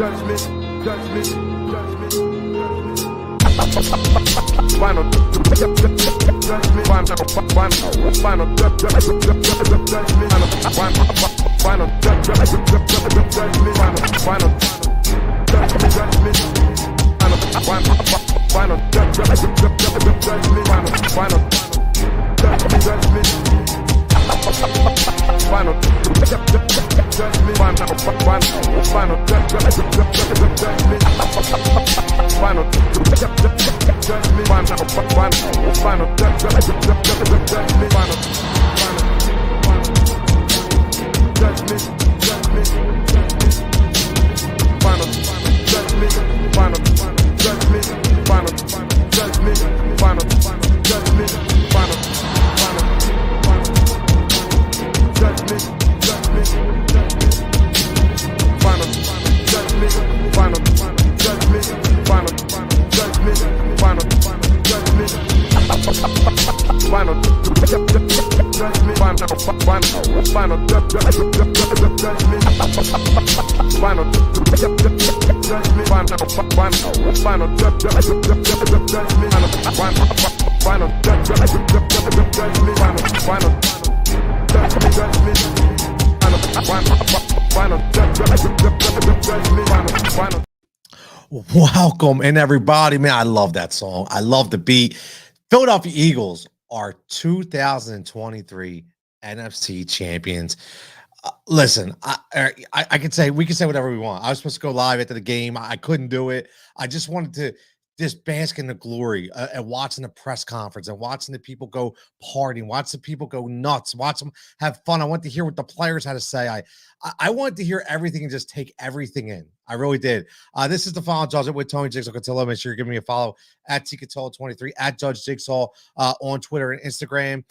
Final Welcome in, everybody. Man, I love that song. I love the beat. Philadelphia Eagles are 2023 NFC champions. Listen, I could say, we can say whatever we want. I was supposed to go live after the game. I couldn't do it. I just wanted to just bask in the glory and watching the press conference and watching the people go partying, watch the people go nuts, watch them have fun. I want to hear what the players had to say. I wanted to hear everything and just take everything in. I really did. This is the Final Judgment with Tony Jigsaw Cutillo. Make sure you're giving me a follow at Cutillo23, at Judge Jigsaw on Twitter and Instagram.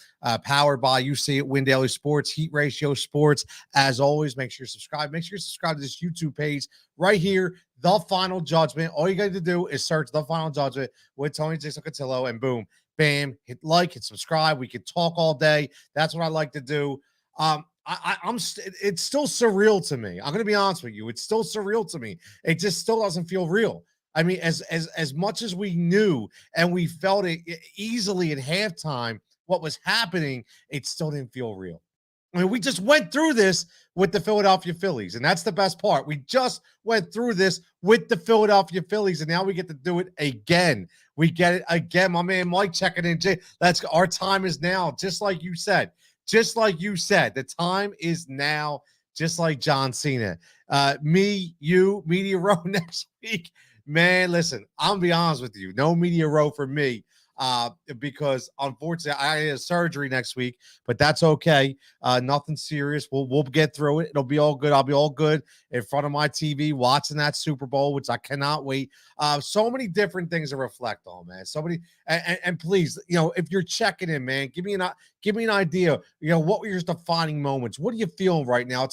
Powered by, you see it, Win Daily Sports, Heat Ratio Sports. As always, make sure you subscribe. Make sure you subscribe to this YouTube page right here, The Final Judgment. All you got to do is search The Final Judgment with Tony Jigsaw Cutillo, and boom, bam, hit like, hit subscribe. We can talk all day. That's what I like to do. It's still surreal to me. I'm going to be honest with you. It's still surreal to me. It just still doesn't feel real. I mean, as much as we knew and we felt it easily at halftime, what was happening, it still didn't feel real. I mean, we just went through this with the Philadelphia Phillies, and that's the best part. We just went through this with the Philadelphia Phillies, and now we get to do it again. We get it again. My man Mike checking in. That's our time is now, just like you said. Just like you said, the time is now, just like John Cena. Me, you, Media Row next week. Man, listen, I'm going to be honest with you. No Media Row for me because, unfortunately, I had surgery next week, but that's okay. Nothing serious. We'll get through it. It'll be all good. I'll be all good in front of my TV watching that Super Bowl, which I cannot wait. So many different things to reflect on, man. So many, and please, if you're checking in, man, give me an idea. What were your defining moments? What are you feeling right now?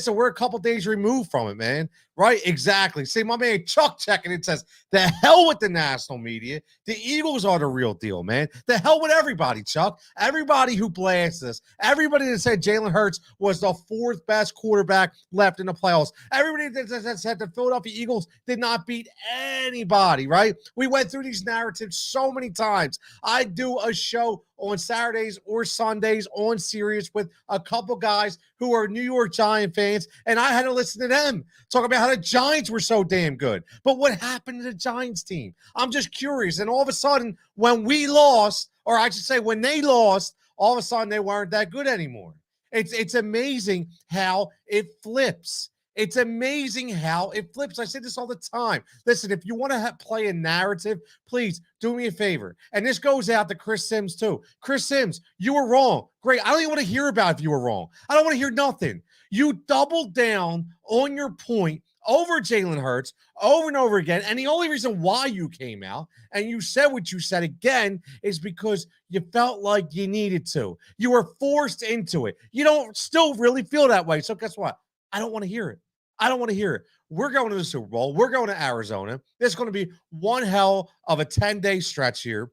We're a couple days removed from it, man. Right? Exactly. See, my man Chuck checking in says, the hell with the national media. The Eagles are the real deal, man. The hell with everybody, Chuck. Everybody who blasts us. Everybody that said Jalen Hurts was the fourth best quarterback left in the playoffs. Everybody that said the Philadelphia Eagles did not beat anybody, right? We went through these narratives so many times. I do a show on Saturdays or Sundays on Sirius with a couple guys who are New York Giant fans, and I had to listen to them talk about how the Giants were so damn good. But what happened to the Giants team? I'm just curious. And all of a sudden, when we lost, or I should say when they lost, all of a sudden they weren't that good anymore. It's amazing how it flips. It's amazing how it flips. I say this all the time. Listen, if you want to play a narrative, please do me a favor. And this goes out to Chris Sims, too. Chris Sims, you were wrong. Great. I don't even want to hear about if you were wrong. I don't want to hear nothing. You doubled down on your point over Jalen Hurts over and over again. And the only reason why you came out and you said what you said again is because you felt like you needed to. You were forced into it. You don't still really feel that way. So guess what? I don't want to hear it. I don't want to hear it. We're going to the Super Bowl. We're going to Arizona. There's going to be one hell of a 10-day stretch here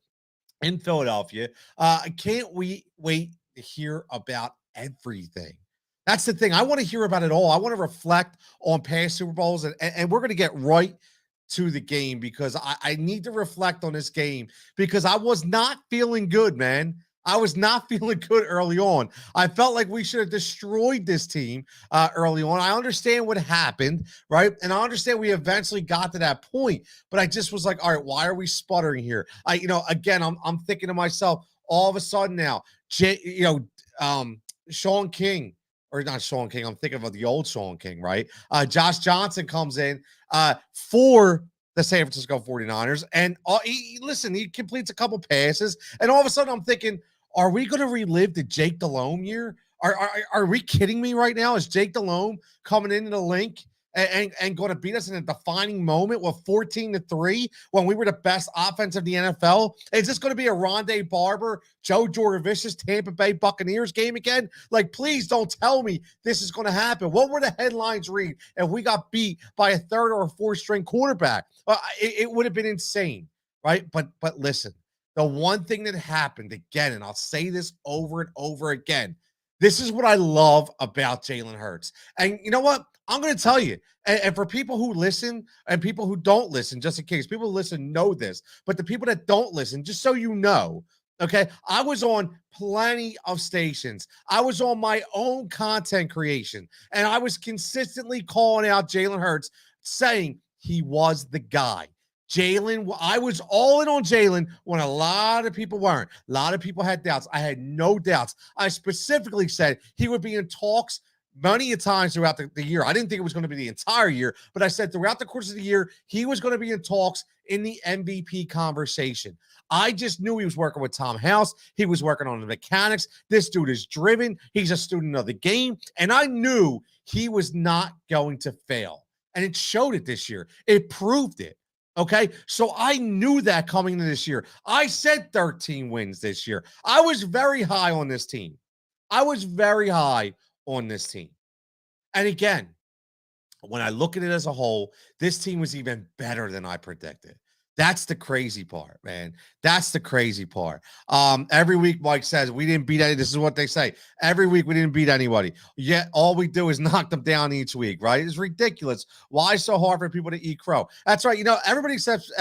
in Philadelphia. Can't we wait to hear about everything That's the thing. I want to hear about it all. I want to reflect on past Super Bowls, and we're going to get right to the game because I need to reflect on this game because I was not feeling good, man. I was not feeling good early on. I felt like we should have destroyed this team early on. I understand what happened, right? And I understand we eventually got to that point, but I just was like, all right, why are we sputtering here? Again, I'm thinking to myself, all of a sudden now, Sean King, or not Sean King, I'm thinking of the old Sean King, right? Josh Johnson comes in for the San Francisco 49ers. And he completes a couple passes. And all of a sudden, I'm thinking, are we going to relive the Jake Delhomme year? Are we kidding me right now? Is Jake Delhomme coming into the link and going to beat us in a defining moment with 14-3 when we were the best offense of the NFL? Is this going to be a Rondé Barber, Joe Jurevicius, Tampa Bay Buccaneers game again? Like, please don't tell me this is going to happen. What were the headlines read if we got beat by a third or fourth string quarterback? It would have been insane, right? But listen, the one thing that happened again, and I'll say this over and over again, this is what I love about Jalen Hurts. And you know what? I'm going to tell you, and for people who listen and people who don't listen, just in case people who listen know this, but the people that don't listen, just so you know, okay, I was on plenty of stations. I was on my own content creation, and I was consistently calling out Jalen Hurts, saying he was the guy. Jalen, I was all in on Jalen when a lot of people weren't. A lot of people had doubts. I had no doubts. I specifically said he would be in talks many a times throughout the year. I didn't think it was going to be the entire year, but I said throughout the course of the year, he was going to be in talks in the MVP conversation. I just knew he was working with Tom House. He was working on the mechanics. This dude is driven. He's a student of the game. And I knew he was not going to fail. And it showed it this year. It proved it. Okay. So I knew that coming into this year. I said 13 wins this year. I was very high on this team. I was very high on this team. And again, when I look at it as a whole, this team was even better than I predicted. That's the crazy part, man. That's the crazy part. Every week, Mike says we didn't beat any. This is what they say. Every week we didn't beat anybody. Yet all we do is knock them down each week, right? It's ridiculous. Why so hard for people to eat crow? That's right. Everybody except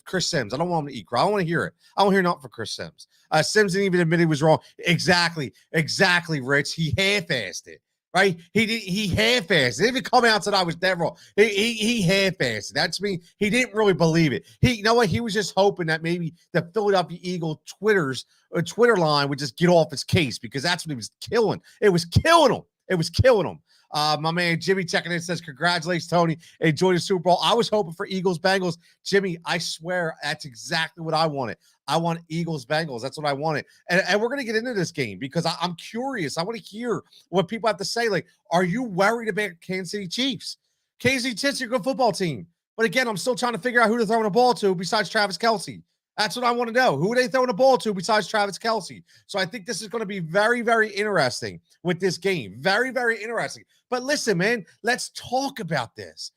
Chris Sims. I don't want him to eat crow. I don't want to hear it. I don't hear nothing for Chris Sims. Sims didn't even admit he was wrong. Exactly, Rich. He half-assed it. Right? He half-assed. He didn't even come out and said I was dead wrong. He half-assed. That's me. He didn't really believe it. You know what? He was just hoping that maybe the Philadelphia Eagle Twitter line would just get off his case because that's what he was killing. It was killing him. It was killing him. My man Jimmy checking in says, congratulations, Tony. Enjoy the Super Bowl. I was hoping for Eagles Bengals. Jimmy, I swear that's exactly what I wanted. I want Eagles Bengals. That's what I wanted. And we're going to get into this game because I'm curious. I want to hear what people have to say. Like, are you worried about Kansas City Chiefs? Kansas City Chiefs are a good football team. But again, I'm still trying to figure out who they're throwing the ball to besides Travis Kelce. That's what I want to know. Who are they throwing the ball to besides Travis Kelce? So I think this is going to be very, very interesting with this game. Very, very interesting. But listen, man, let's talk about this.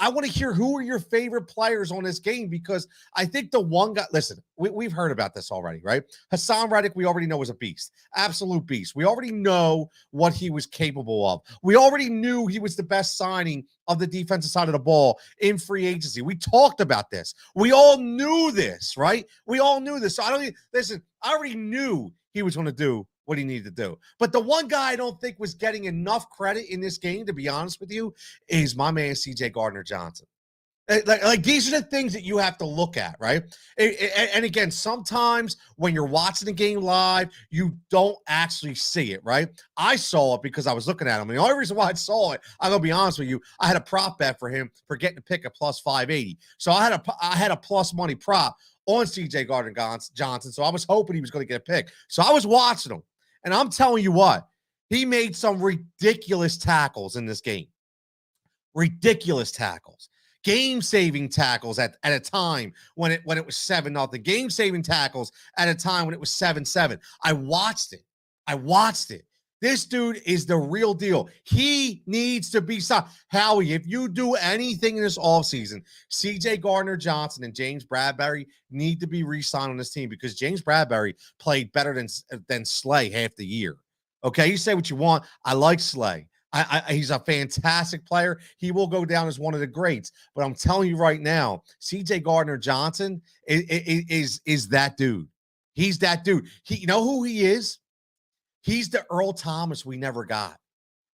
I want to hear who are your favorite players on this game because I think the one guy, listen, we've heard about this already, right? Hassan Reddick, we already know was a beast, absolute beast. We already know what he was capable of. We already knew he was the best signing of the defensive side of the ball in free agency. We talked about this. We all knew this, right? We all knew this. So I already knew he was going to do what he needed to do. But the one guy I don't think was getting enough credit in this game, to be honest with you, is my man, CJ Gardner-Johnson. Like these are the things that you have to look at, right? And again, sometimes when you're watching the game live, you don't actually see it, right? I saw it because I was looking at him. And the only reason why I saw it, I'm gonna be honest with you, I had a prop bet for him for getting to pick a plus 580. So I had a plus money prop on CJ Gardner-Johnson. So I was hoping he was going to get a pick. So I was watching him, and I'm telling you what, he made some ridiculous tackles in this game. Ridiculous tackles. Game-saving tackles at a time when it was 7-0. Game-saving tackles at a time when it was 7-7. I watched it. This dude is the real deal. He needs to be signed. Howie, if you do anything in this offseason, CJ Gardner-Johnson and James Bradberry need to be re-signed on this team because James Bradberry played better than Slay half the year. Okay, you say what you want. I like Slay. He's a fantastic player. He will go down as one of the greats. But I'm telling you right now, CJ Gardner Johnson is that dude. He's that dude. You know who he is? He's the Earl Thomas we never got.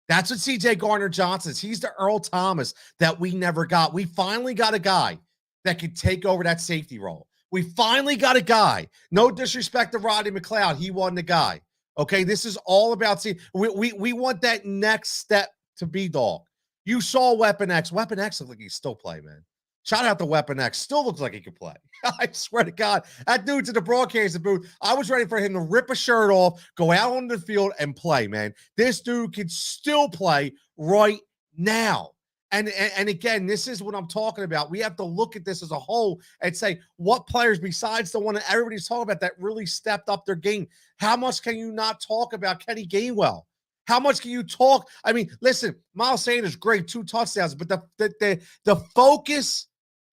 That's what CJ Gardner Johnson is. He's the Earl Thomas that we never got. We finally got a guy that could take over that safety role. We finally got a guy. No disrespect to Rodney McLeod. He wasn't the guy. Okay, this is all about we want that next step to be dog. You saw Weapon X. Weapon X looked like he still play, man. Shout out to Weapon X. Still looks like he could play. I swear to God, that dude's in the broadcasting booth. I was ready for him to rip a shirt off, go out on the field, and play, man. This dude can still play right now. And again, this is what I'm talking about. We have to look at this as a whole and say, what players besides the one that everybody's talking about that really stepped up their game? How much can you not talk about Kenny Gainwell? How much can you talk? I mean, listen, Miles Sanders, great, 2 touchdowns, but the focus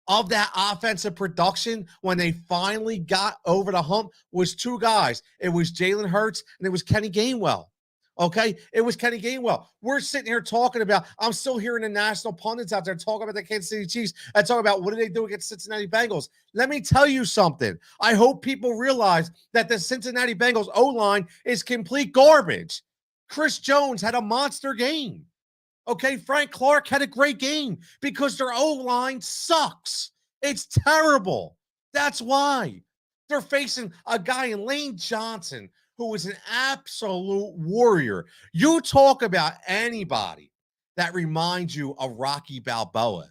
of that offensive production when they finally got over the hump was 2 guys. It was Jalen Hurts and it was Kenny Gainwell. Okay, it was Kenny Gainwell. We're sitting here talking about, I'm still hearing the national pundits out there talking about the Kansas City Chiefs and talking about what did they do against Cincinnati Bengals. Let me tell you something. I hope people realize that the Cincinnati Bengals O-line is complete garbage. Chris Jones had a monster game. Okay, Frank Clark had a great game because their O-line sucks. It's terrible. That's why. They're facing a guy in Lane Johnson who is an absolute warrior. You talk about anybody that reminds you of Rocky Balboa,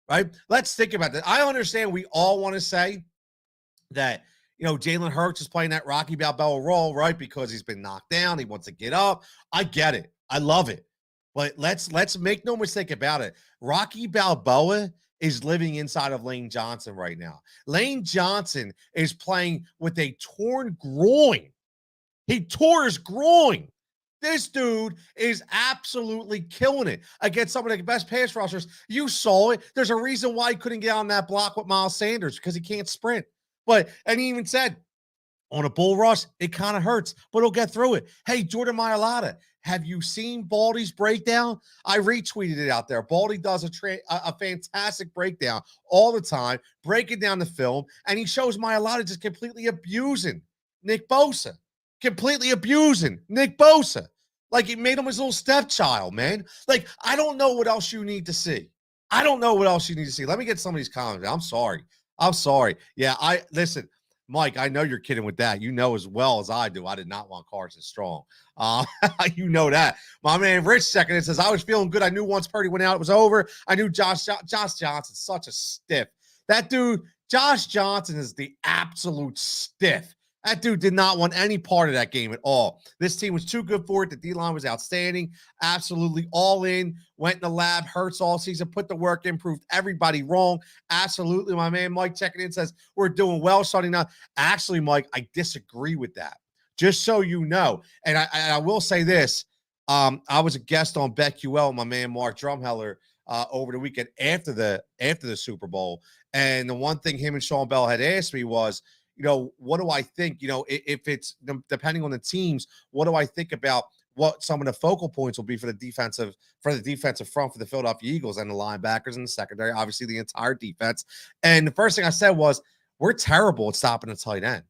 right? Let's think about that. I understand we all want to say that, Jalen Hurts is playing that Rocky Balboa role, right? Because he's been knocked down. He wants to get up. I get it. I love it. But let's make no mistake about it. Rocky Balboa is living inside of Lane Johnson right now. Lane Johnson is playing with a torn groin. He tore his groin. This dude is absolutely killing it against some of the best pass rushers. You saw it. There's a reason why he couldn't get on that block with Miles Sanders because he can't sprint. And he even said, on a bull rush, it kind of hurts, but he'll get through it. Hey, Jordan Mailata, have you seen Baldy's breakdown? I retweeted it out there. Baldy does a fantastic breakdown all the time, breaking down the film, and he shows Mailata just completely abusing Nick Bosa. Completely abusing Nick Bosa. Like he made him his little stepchild, man. Like, I don't know what else you need to see. I don't know what else you need to see. Let me get some of these comments. I'm sorry. Yeah, listen, Mike, I know you're kidding with that. You know as well as I do, I did not want Carson Strong. You know that. My man Rich second it says, I was feeling good. I knew once Purdy went out, it was over. I knew Josh Johnson's such a stiff. That dude, Josh Johnson is the absolute stiff. That dude did not want any part of that game at all. This team was too good for it. The D-line was outstanding. Absolutely all in. Went in the lab. Hurts all season. Put the work in. Proved everybody wrong. Absolutely. My man Mike checking in says, we're doing well starting now. Actually, Mike, I disagree with that. Just so you know. And I will say this. I was a guest on BetQL, my man Mark Drumheller, over the weekend after the Super Bowl. And the one thing him and Sean Bell had asked me was, what do I think? If it's depending on the teams, what do I think about what some of the focal points will be for the defensive front for the Philadelphia Eagles and the linebackers and the secondary, obviously the entire defense. And the first thing I said was, we're terrible at stopping the tight end.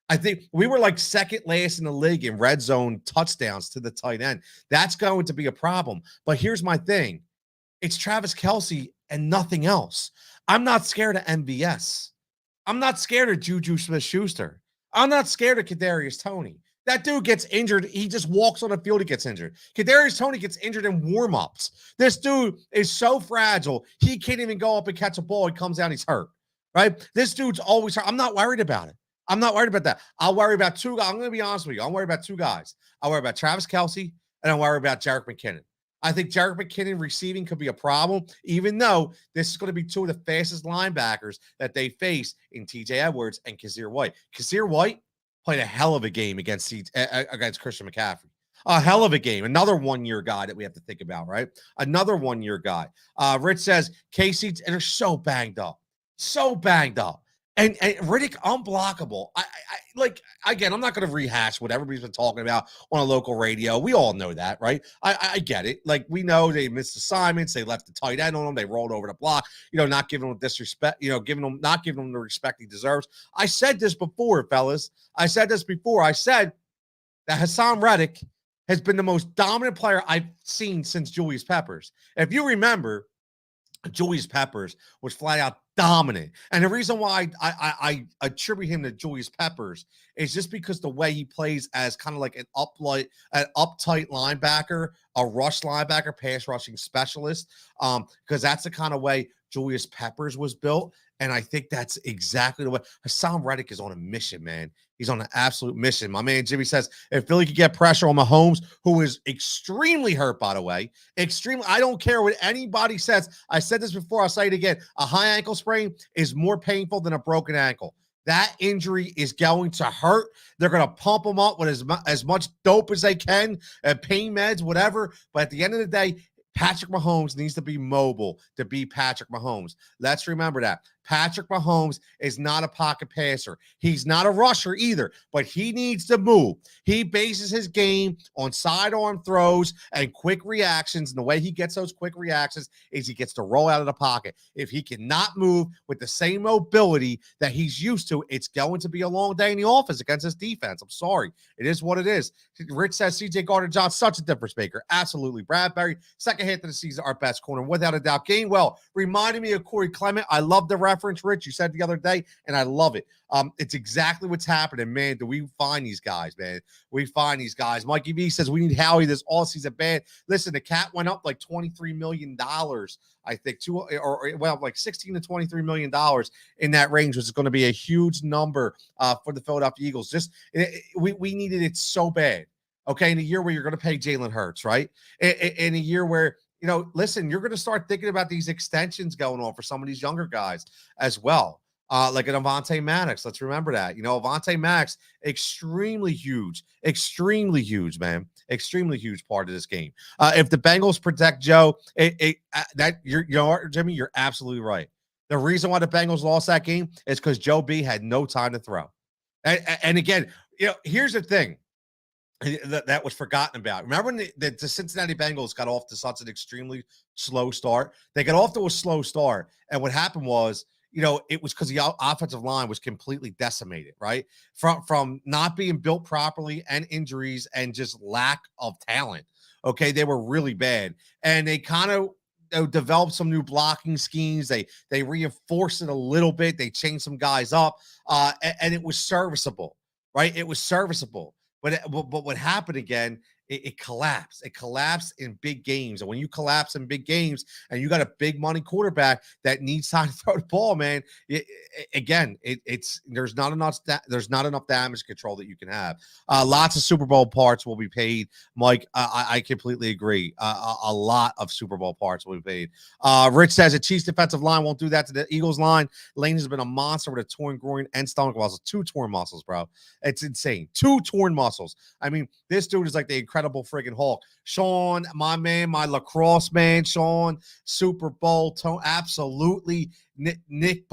I think we were like second last in the league in red zone touchdowns to the tight end. That's going to be a problem. But here's my thing. It's Travis Kelce and nothing else. I'm not scared of MVS. I'm not scared of Juju Smith-Schuster. I'm not scared of Kadarius Toney. That dude gets injured. He just walks on the field. He gets injured. Kadarius Toney gets injured in warmups. This dude is so fragile. He can't even go up and catch a ball. He comes down. He's hurt. Right? This dude's always hurt. I'm not worried about it. I'm not worried about that. I'll worry about 2 guys. I'm going to be honest with you. I'll worry about 2 guys. I'll worry about Travis Kelce and I'll worry about Jerick McKinnon. I think Jerick McKinnon receiving could be a problem, even though this is going to be 2 of the fastest linebackers that they face in TJ Edwards and Kazir White. Kazir White played a hell of a game against Christian McCaffrey. A hell of a game. Another one-year guy that we have to think about, right? Another one-year guy. Rich says, Casey, and they're so banged up. So banged up. And Riddick unblockable. I like again. I'm not going to rehash what everybody's been talking about on a local radio. We all know that, right? I get it. Like we know they missed assignments. They left the tight end on them. They rolled over the block. Not giving them disrespect. Not giving them the respect he deserves. I said this before, fellas. I said this before. I said that Hassan Reddick has been the most dominant player I've seen since Julius Peppers. If you remember, Julius Peppers was flat out dominant. And the reason why I attribute him to Julius Peppers is just because the way he plays as kind of like an uptight linebacker, a rush linebacker, pass rushing specialist. Because that's the kind of way Julius Peppers was built. And I think that's exactly the way Hassan Reddick is on a mission, man. He's on an absolute mission. My man Jimmy says if Philly could get pressure on Mahomes, who is extremely hurt, by the way, extremely. I don't care what anybody says. I said this before. I'll say it again. A high ankle sprain is more painful than a broken ankle. That injury is going to hurt. They're going to pump him up with as much dope as they can, pain meds, whatever. But at the end of the day, Patrick Mahomes needs to be mobile to be Patrick Mahomes. Let's remember that. Patrick Mahomes is not a pocket passer. He's not a rusher either, but he needs to move. He bases his game on sidearm throws and quick reactions. And the way he gets those quick reactions is he gets to roll out of the pocket. If he cannot move with the same mobility that he's used to, it's going to be a long day in the office against his defense. I'm sorry. It is what it is. Rich says CJ Gardner-Johnson, such a difference maker. Absolutely. Bradbury, second half of the season, our best corner, without a doubt. Gainwell reminded me of Corey Clement. I love the reference, Rich. You said the other day, and I love it. It's exactly what's happening, man. Do we find these guys, man? We find these guys. Mikey V says we need Howie this all season bad. Listen, the cat went up like $23 million, I think, or well, like $16 to $23 million in that range, which is going to be a huge number for the Philadelphia Eagles. We needed it so bad. Okay, in a year where you're going to pay Jalen Hurts, right? In a year where, listen, you're going to start thinking about these extensions going on for some of these younger guys as well. Like an Avonte Maddox. Let's remember that. Avonte Maddox, extremely huge, man. Extremely huge part of this game. If the Bengals protect Joe, Jimmy, you're absolutely right. The reason why the Bengals lost that game is because Joe B had no time to throw. And again, here's the thing that was forgotten about. Remember when the Cincinnati Bengals got off to such an extremely slow start? They got off to a slow start. And what happened was, it was because the offensive line was completely decimated, right? From not being built properly and injuries and just lack of talent. Okay, they were really bad. And they kind of developed some new blocking schemes. They reinforced it a little bit. They changed some guys up, and it was serviceable, right? It was serviceable. But what happened again, it collapsed. It collapsed in big games. And when you collapse in big games and you got a big money quarterback that needs time to throw the ball, man, there's not enough damage control that you can have. Lots of Super Bowl parts will be paid, Mike. I completely agree. A lot of Super Bowl parts will be paid. Rich says the Chiefs defensive line won't do that to the Eagles line. Lane has been a monster with a torn groin and stomach muscles. 2 torn muscles, bro. It's insane. 2 torn muscles. I mean, this dude is like the incredible friggin' Hulk. Sean, my man, my lacrosse man, Sean, Super Bowl tone, absolutely. Nick,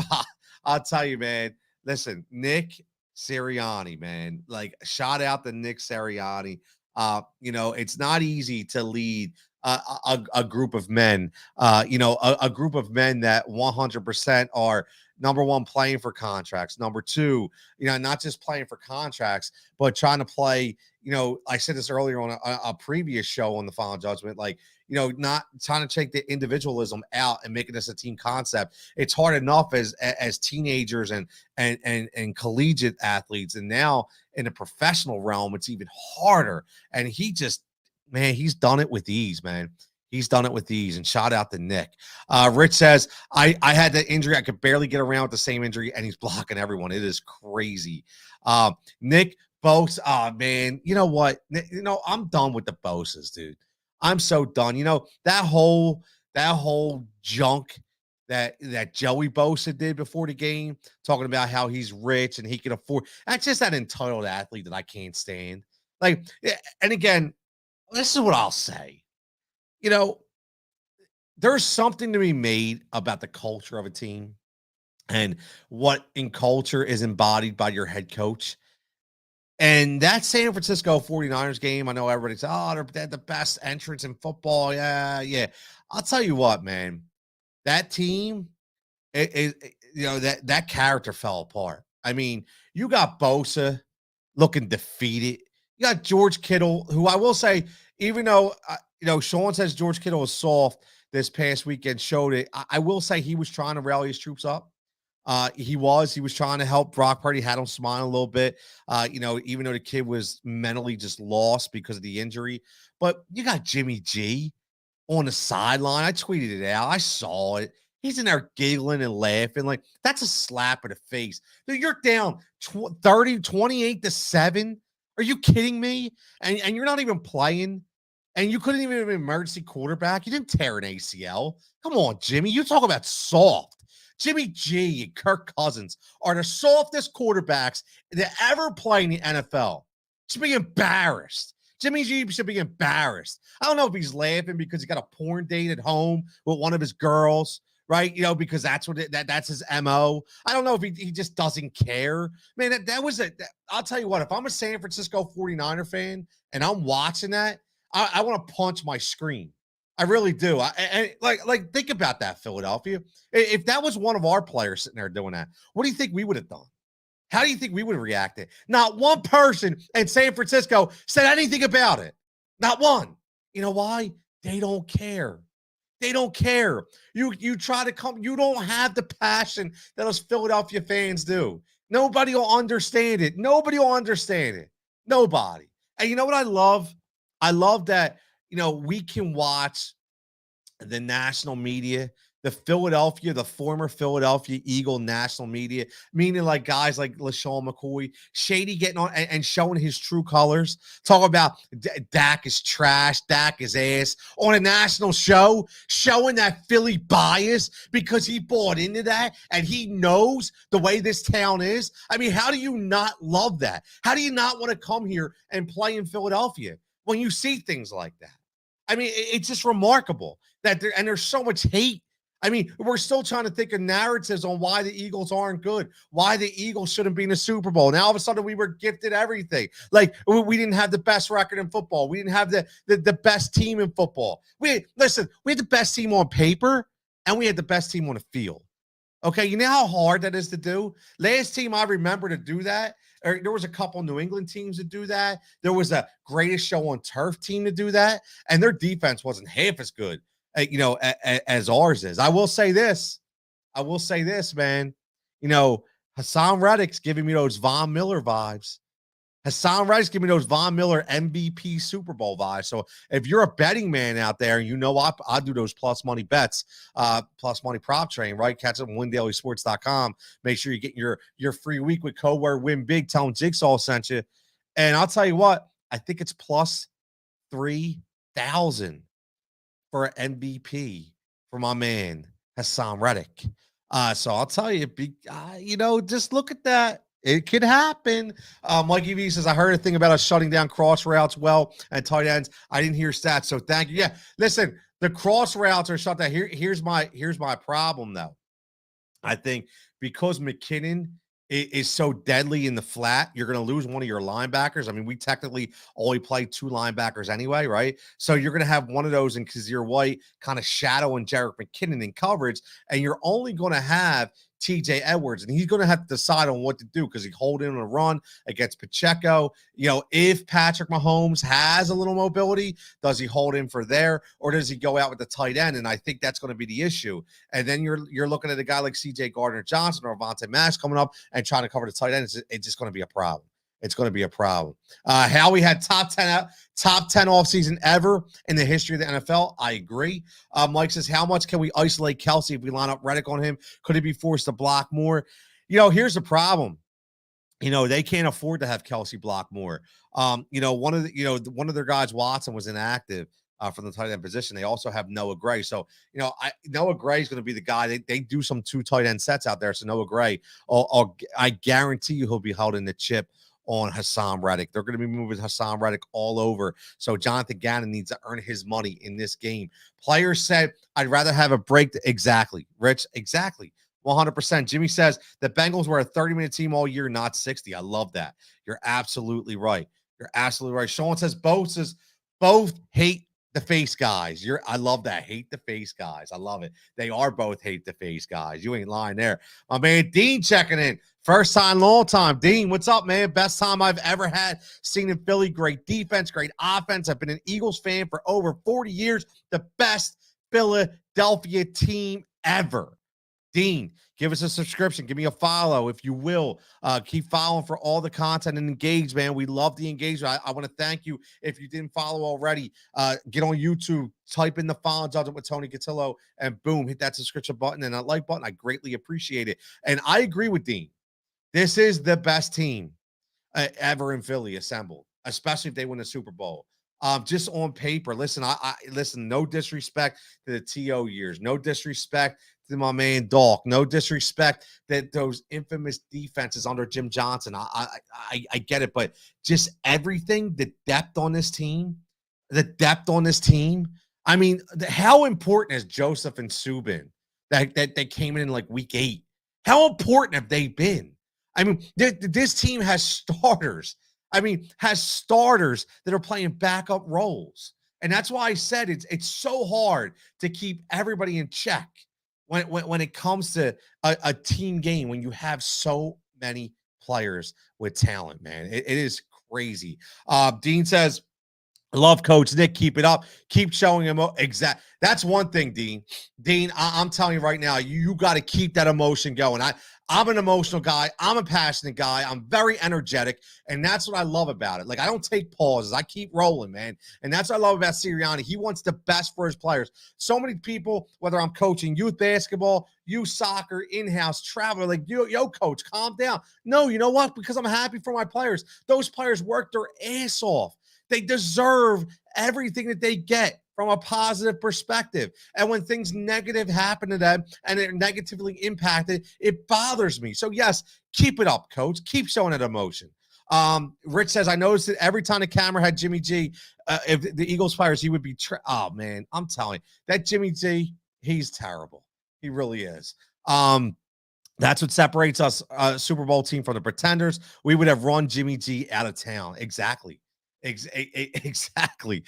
I'll tell you, man. Listen, Nick Sirianni, man. Like, shout out to Nick Sirianni. It's not easy to lead a group of men. A group of men that 100% are number one, playing for contracts. Number two, not just playing for contracts, but trying to play. I said this earlier on a previous show on the Final Judgment, not trying to take the individualism out and making this a team concept. It's hard enough as teenagers and collegiate athletes, and now in the professional realm, it's even harder. And he's done it with ease, man. He's done it with ease, and shout out to Nick. Rich says, I had that injury. I could barely get around with the same injury, and he's blocking everyone. It is crazy. Nick Bosa, man, you know what? I'm done with the Bosas, dude. I'm so done. That whole junk that Joey Bosa did before the game, talking about how he's rich and he can afford. That's just that entitled athlete that I can't stand. And again, this is what I'll say. There's something to be made about the culture of a team. and what in culture is embodied by your head coach. And that San Francisco 49ers game, I know everybody's, oh, they're the best entrance in football. Yeah, yeah. I'll tell you what, man, that team, that character fell apart. I mean, you got Bosa looking defeated. You got George Kittle, who I will say, even though Sean says George Kittle was soft this past weekend, showed it. I will say he was trying to rally his troops up. He was trying to help Brock Purdy, had him smile a little bit. Even though the kid was mentally just lost because of the injury, but you got Jimmy G on the sideline. I tweeted it out. I saw it. He's in there giggling and laughing. Like, that's a slap in the face. Dude, you're down 28-7. Are you kidding me? And you're not even playing. And you couldn't even have an emergency quarterback. You didn't tear an ACL. Come on, Jimmy. You talk about soft. Jimmy G and Kirk Cousins are the softest quarterbacks that ever play in the NFL. Should be embarrassed. Jimmy G should be embarrassed. I don't know if he's laughing because he got a porn date at home with one of his girls, right? Because that's that's his MO. I don't know if he just doesn't care. Man, that was I'll tell you what, if I'm a San Francisco 49er fan and I'm watching that, I want to punch my screen. I really do. Like think about that, Philadelphia. If that was one of our players sitting there doing that, what do you think we would have done? How do you think we would have reacted? Not one person in San Francisco said anything about it. Not one. You know why? They don't care. They don't care. You try to come, you don't have the passion that us Philadelphia fans do. Nobody will understand it. Nobody will understand it. Nobody. And you know what I love? I love that, we can watch the national media, the former Philadelphia Eagle national media, meaning like guys like LaShawn McCoy, Shady getting on and showing his true colors. Talk about Dak is trash, Dak is ass on a national show, showing that Philly bias because he bought into that and he knows the way this town is. I mean, how do you not love that? How do you not want to come here and play in Philadelphia when you see things like that? I mean, it's just remarkable that there's so much hate. I mean, we're still trying to think of narratives on why the Eagles aren't good, why the Eagles shouldn't be in the Super Bowl. Now all of a sudden we were gifted everything. Like we didn't have the best record in football. We didn't have the best team in football. We had the best team on paper and we had the best team on the field. Okay, you know how hard that is to do? Last team I remember to do that, there was a couple New England teams that do that. There was a Greatest Show on Turf team to do that, and their defense wasn't half as good, as ours is. I will say this, man. Hassan Reddick's giving me those Von Miller vibes. Hassan Reddick's giving me those Von Miller MVP Super Bowl vibes. So if you're a betting man out there, I do those plus money bets, plus money prop train, right? Catch up on windailysports.com. Make sure you get your free week with code word win big. Tell them Jigsaw sent you. And I'll tell you what, I think it's plus 3,000 for an MVP for my man, Hassan Reddick. So I'll tell you, just look at that. It could happen. Mikey V says, I heard a thing about us shutting down cross routes and tight ends. I didn't hear stats, so thank you. Yeah, listen, the cross routes are shut down. Here's my problem, though. I think because McKinnon is so deadly in the flat, you're going to lose one of your linebackers. I mean, we technically only play two linebackers anyway, right? So you're going to have one of those in Kazir White kind of shadowing Jerick McKinnon in coverage, and you're only going to have TJ Edwards, and he's going to have to decide on what to do because he hold in a run against Pacheco. If Patrick Mahomes has a little mobility, does he hold in for there, or does he go out with the tight end? And I think that's going to be the issue. And then you're looking at a guy like CJ Gardner-Johnson or Avonte Maddox coming up and trying to cover the tight end. It's just going to be a problem. It's going to be a problem. Howie had top 10 offseason ever in the history of the NFL. I agree. Mike says, how much can we isolate Kelsey if we line up Reddick on him? Could he be forced to block more? Here's the problem. They can't afford to have Kelsey block more. One of their guys, Watson, was inactive from the tight end position. They also have Noah Gray. So, Noah Gray is going to be the guy. They do some two tight end sets out there. So Noah Gray, I guarantee you he'll be holding the chip on Hassan Reddick. They're going to be moving Hassan Reddick all over. So Jonathan Gannon needs to earn his money in this game. Players said, I'd rather have a break. Exactly, Rich. Exactly. 100%. Jimmy says the Bengals were a 30-minute team all year, not 60. I love that. You're absolutely right. You're absolutely right. Sean says both hate the face guys. I love that. Hate the face guys. I love it. They are both hate the face guys. You ain't lying there. My man Dean checking in. First time, long time. Dean, what's up, man? Best time I've ever had seen in Philly. Great defense, great offense. I've been an Eagles fan for over 40 years. The best Philadelphia team ever. Dean, give us a subscription. Give me a follow if you will. Keep following for all the content and engage, man. We love the engagement. I want to thank you. If you didn't follow already, get on YouTube, type in the follow Judgment with Tony Cutillo, and boom, hit that subscription button and that like button. I greatly appreciate it. And I agree with Dean. This is the best team ever in Philly assembled, especially if they win a Super Bowl. Just on paper, listen, I listen, no disrespect to the TO years, no disrespect to my man Dolk, no disrespect that those infamous defenses under Jim Johnson. I get it, but just everything, the depth on this team. I mean, how important has Joseph and Sue been that they came in like week 8? How important have they been? I mean, this team has starters. Has starters that are playing backup roles. And that's why I said it's so hard to keep everybody in check when it comes to a team game when you have so many players with talent, man. It is crazy. Dean says, I love Coach Nick. Keep it up. Keep showing him. Exact. That's one thing, Dean. Dean, I'm telling you right now, you got to keep that emotion going. I'm an emotional guy. I'm a passionate guy. I'm very energetic, and that's what I love about it. Like, I don't take pauses. I keep rolling, man. And that's what I love about Sirianni. He wants the best for his players. So many people, whether I'm coaching youth basketball, youth soccer, in-house, travel, like, yo, coach, calm down. No, you know what? Because I'm happy for my players. Those players work their ass off. They deserve everything that they get from a positive perspective. And when things negative happen to them and they're negatively impacted, it bothers me. So yes, keep it up, coach. Keep showing that emotion. Rich says, I noticed that every time the camera had Jimmy G, if the Eagles players, he would be, oh man, I'm telling you, that Jimmy G, he's terrible. He really is. That's what separates us, Super Bowl team, from the pretenders. We would have run Jimmy G out of town. Exactly. Exactly.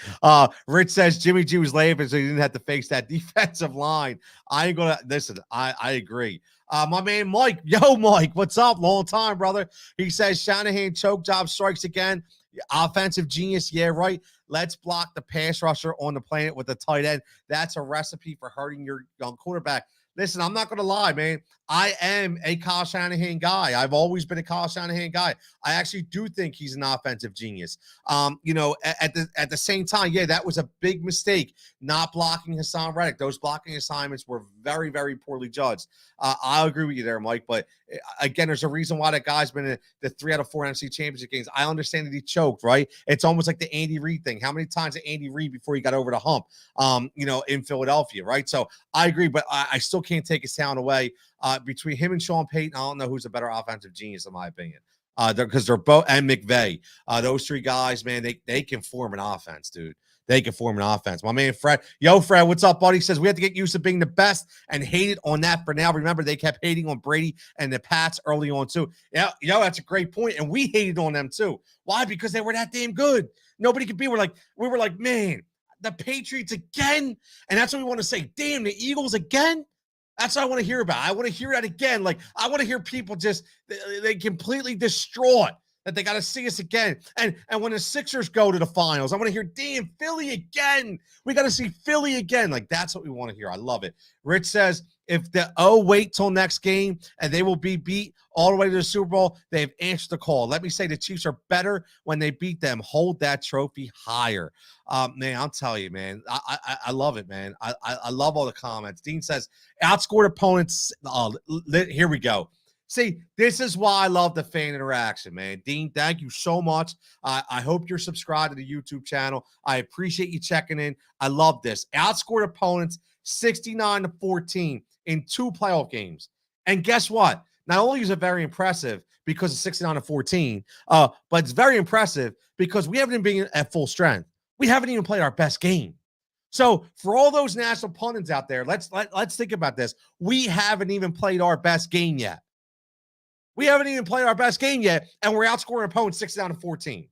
Rich says Jimmy G was laughing so he didn't have to face that defensive line. I ain't gonna listen. I agree. My man Mike, Mike, what's up? Long time, brother. He says Shanahan choke job strikes again. Offensive genius, yeah, right. Let's block the pass rusher on the planet with the tight end. That's a recipe for hurting your young quarterback. Listen, I'm not going to lie, man. I am a Kyle Shanahan guy. I've always been a Kyle Shanahan guy. I actually do think he's an offensive genius. At the same time, yeah, that was a big mistake, not blocking Hassan Reddick. Those blocking assignments were very, very poorly judged. I'll agree with you there, Mike. But again, there's a reason why that guy's been in the 3 out of 4 NFC Championship games. I understand that he choked, right? It's almost like the Andy Reid thing. How many times did Andy Reid before he got over the hump, in Philadelphia, right? So I agree, but I still can't take his sound away. Between him and Sean Payton, I don't know who's a better offensive genius, in my opinion. Because they're both, and McVay. Those 3 guys, man, they can form an offense, dude. They can form an offense. My man Fred, Fred, what's up, buddy? Says we have to get used to being the best and hated on that for now. Remember, they kept hating on Brady and the Pats early on too. Yeah, that's a great point, and we hated on them too. Why? Because they were that damn good. Nobody could be. We were like, man, the Patriots again, and that's what we want to say. Damn, the Eagles again. That's what I want to hear about. I want to hear that again. Like, I want to hear people just, they completely distraught that they got to see us again. And when the Sixers go to the finals, I want to hear, damn, Philly again. We got to see Philly again. Like, that's what we want to hear. I love it. Rich says, if wait till next game and they will be beat all the way to the Super Bowl, they've answered the call. Let me say the Chiefs are better when they beat them. Hold that trophy higher. Man, I'll tell you, man. I love it, man. I love all the comments. Dean says, outscored opponents. Here we go. See, this is why I love the fan interaction, man. Dean, thank you so much. I hope you're subscribed to the YouTube channel. I appreciate you checking in. I love this. Outscored opponents 69-14 in 2 playoff games. And guess what? Not only is it very impressive because it's 69-14, but it's very impressive because we haven't even been at full strength. We haven't even played our best game. So for all those national pundits out there, let's think about this. We haven't even played our best game yet. We haven't even played our best game yet, and we're outscoring opponents 6-14.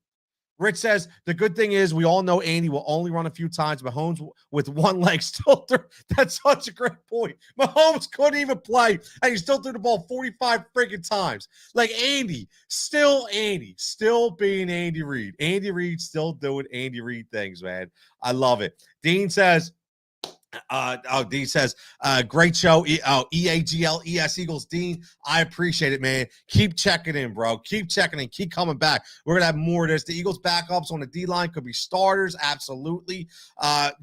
Rich says the good thing is we all know Andy will only run a few times. Mahomes with one leg still threw. That's such a great point. Mahomes couldn't even play, and he still threw the ball 45 freaking times. Like Andy, still being Andy Reid. Andy Reid still doing Andy Reid things, man. I love it. Dean says, Dean says, great show. EAGLES Eagles. Dean, I appreciate it, man. Keep checking in, bro. Keep checking in. Keep coming back. We're going to have more of this. The Eagles backups on the D-line could be starters. Absolutely.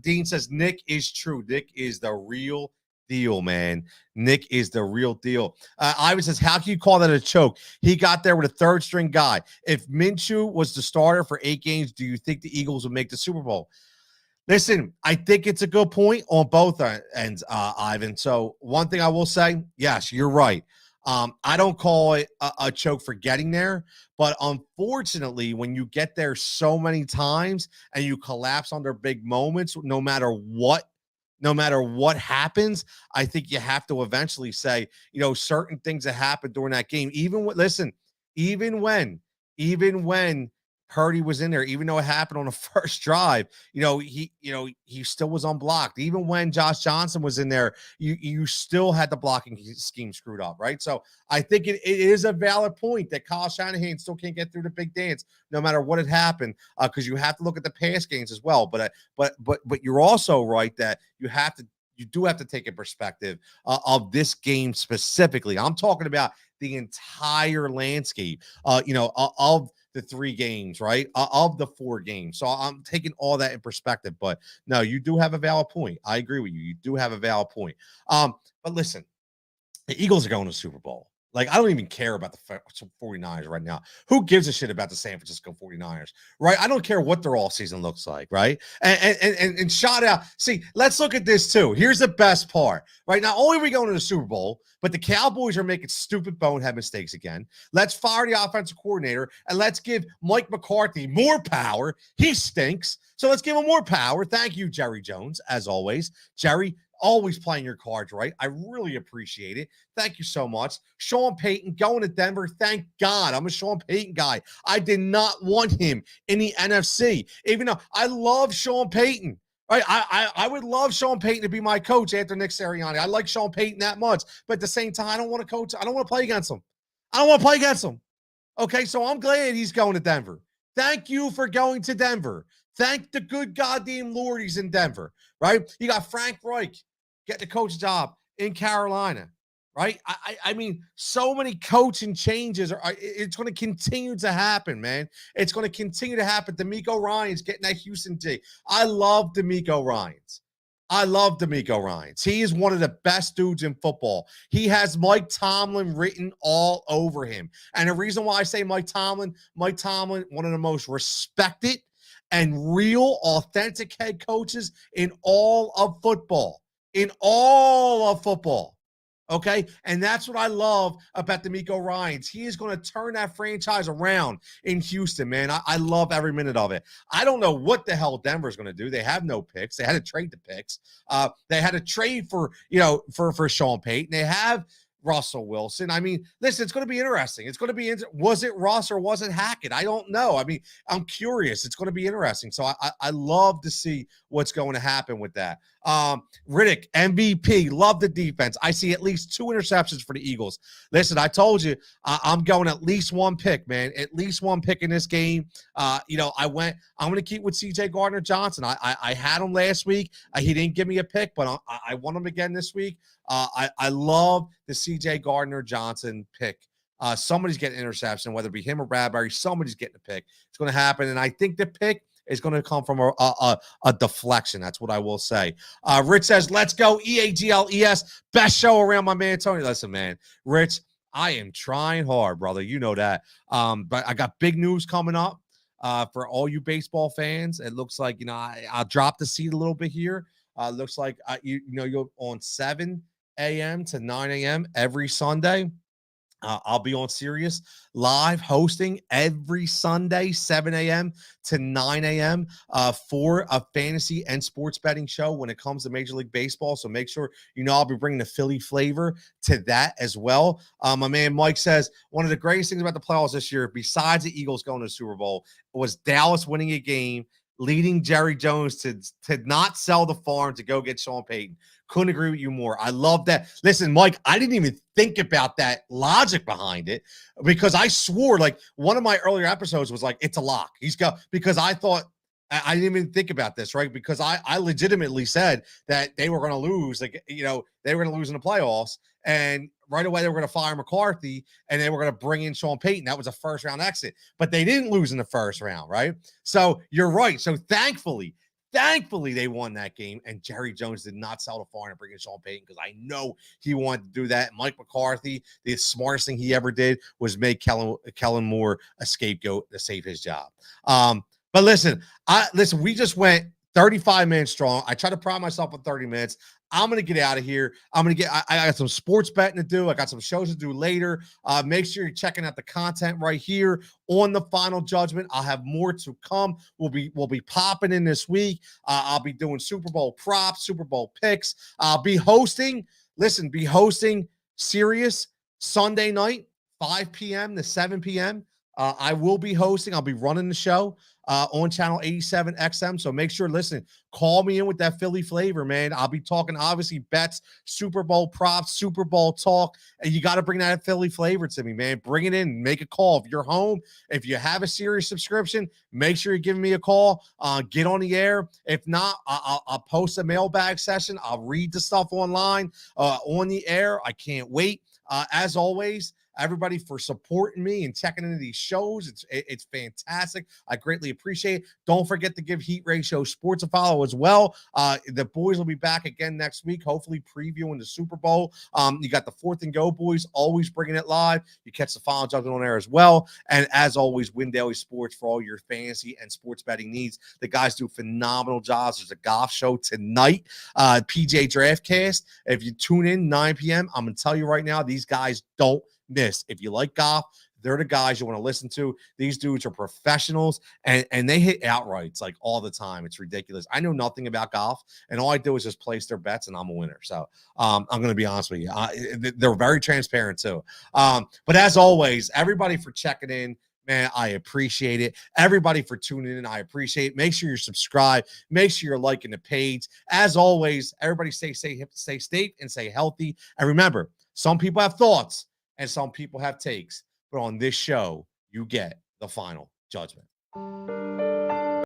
Dean says, Nick is true. Nick is the real deal, man. Nick is the real deal. Ivan says, how can you call that a choke? He got there with a third string guy. If Minshew was the starter for 8 games, do you think the Eagles would make the Super Bowl? Listen, I think it's a good point on both ends, Ivan. So one thing I will say, yes, you're right. I don't call it a choke for getting there, but unfortunately, when you get there so many times and you collapse under big moments, no matter what happens, I think you have to eventually say, certain things that happened during that game, even when Purdy was in there, even though it happened on the first drive, he still was unblocked. Even when Josh Johnson was in there, you still had the blocking scheme screwed up, right? So I think it is a valid point that Kyle Shanahan still can't get through the big dance, no matter what had happened, because you have to look at the pass games as well. But you're also right that you do have to take a perspective of this game specifically. I'm talking about the entire landscape, of the 3 games, right? Of the 4 games. So I'm taking all that in perspective. But no, you do have a valid point. I agree with you. You do have a valid point. But listen, the Eagles are going to the Super Bowl. Like, I don't even care about the 49ers right now. Who gives a shit about the San Francisco 49ers, right? I don't care what their all season looks like, right? And shout out. See, let's look at this too. Here's the best part, right? Not only are we going to the Super Bowl, but the Cowboys are making stupid bonehead mistakes again. Let's fire the offensive coordinator and let's give Mike McCarthy more power. He stinks. So let's give him more power. Thank you, Jerry Jones, as always. Jerry, always playing your cards right. I really appreciate it. Thank you so much. Sean Payton going to Denver. Thank God. I'm a Sean Payton guy. I did not want him in the NFC, even though I love Sean Payton. Right? I would love Sean Payton to be my coach after Nick Sirianni. I like Sean Payton that much. But at the same time, I don't want to coach. I don't want to play against him. Okay, so I'm glad he's going to Denver. Thank you for going to Denver. Thank the good goddamn Lord he's in Denver, right? You got Frank Reich getting the coach job in Carolina, right? I mean, so many coaching changes. It's going to continue to happen, man. It's going to continue to happen. DeMeco Ryans getting that Houston D. I love DeMeco Ryans. He is one of the best dudes in football. He has Mike Tomlin written all over him. And the reason why I say Mike Tomlin, one of the most respected and real, authentic head coaches in all of football. Okay. And that's what I love about DeMeco Ryans. He is going to turn that franchise around in Houston, man. I love every minute of it. I don't know what the hell Denver's going to do. They have no picks. They had to trade the picks. They had to trade for Sean Payton. They have Russell Wilson. I mean, listen, it's going to be interesting. Was it Russ or was it Hackett? I don't know. I mean, I'm curious. It's going to be interesting. So I love to see what's going to happen with that. Riddick, MVP, love the defense. I see at least 2 interceptions for the Eagles. Listen, I told you, I'm going at least 1 pick, man. At least 1 pick in this game. I'm going to keep with CJ Gardner-Johnson. I had him last week. He didn't give me a pick, but I want him again this week. I love the CJ Gardner-Johnson pick. Somebody's getting an interception, whether it be him or Bradbury. Somebody's getting a pick. It's going to happen, and I think the pick is going to come from a deflection. That's what I will say. Rich says, let's go EAGLES. Best show around, my man Tony. Listen, man, Rich, I am trying hard, brother. You know that. But I got big news coming up for all you baseball fans. It looks like, I'll drop the seat a little bit here. Looks like, you're on 7 a.m. to 9 a.m. every Sunday. I'll be on Sirius live hosting every Sunday, 7 a.m. to 9 a.m. For a fantasy and sports betting show when it comes to Major League Baseball. So make sure I'll be bringing the Philly flavor to that as well. My man Mike says one of the greatest things about the playoffs this year, besides the Eagles going to the Super Bowl, was Dallas winning a game, leading Jerry Jones to not sell the farm to go get Sean Payton. Couldn't agree with you more. I love that. Listen, Mike, I didn't even think about that logic behind it because I swore, like, one of my earlier episodes was like, it's a lock. He's got, because I thought, I didn't even think about this, right? Because I legitimately said that they were going to lose, like, they were going to lose in the playoffs. And right away, they were going to fire McCarthy and they were going to bring in Sean Payton. That was a first round exit, but they didn't lose in the first round, right? So you're right. So thankfully, they won that game, and Jerry Jones did not sell the farm and bring in Sean Payton because I know he wanted to do that. Mike McCarthy, the smartest thing he ever did was make Kellen Moore a scapegoat to save his job. But listen, we just went 35 minutes strong. I try to pride myself on 30 minutes. I'm going to get out of here. I got some sports betting to do. I got some shows to do later. Make sure you're checking out the content right here on the Final Judgment. I'll have more to come. We'll be popping in this week. I'll be doing Super Bowl props, Super Bowl picks. I'll be hosting Sirius Sunday night, 5 p.m. to 7 p.m. I will be hosting. I'll be running the show on channel 87 XM. So make sure, listen, call me in with that Philly flavor, man. I'll be talking, obviously, bets, Super Bowl props, Super Bowl talk. And you got to bring that Philly flavor to me, man. Bring it in. Make a call. If you're home, if you have a Sirius subscription, make sure you're giving me a call. Get on the air. If not, I'll post a mailbag session. I'll read the stuff online on the air. I can't wait. As always, everybody for supporting me and checking into these shows. It's fantastic. I greatly appreciate it. Don't forget to give Heat Ratio Sports a follow as well. The boys will be back again next week, hopefully previewing the Super Bowl. You got the Fourth and Go boys always bringing it live. You catch the Final Judgment on air as well. And as always, Win Daily Sports for all your fantasy and sports betting needs. The guys do phenomenal jobs. There's a golf show tonight, PJ Draftcast. If you tune in 9 p.m., I'm going to tell you right now, these guys don't miss. If you like golf, they're the guys you want to listen to. These dudes are professionals and they hit outrights like all the time. It's ridiculous. I know nothing about golf, and all I do is just place their bets and I'm a winner. So I'm going to be honest with you. They're very transparent too. But as always, everybody for checking in, man, I appreciate it. Everybody for tuning in, I appreciate it. Make sure you're subscribed. Make sure you're liking the page. As always, everybody stay safe, and stay healthy. And remember, some people have thoughts and some people have takes, but on this show, you get the Final Judgment.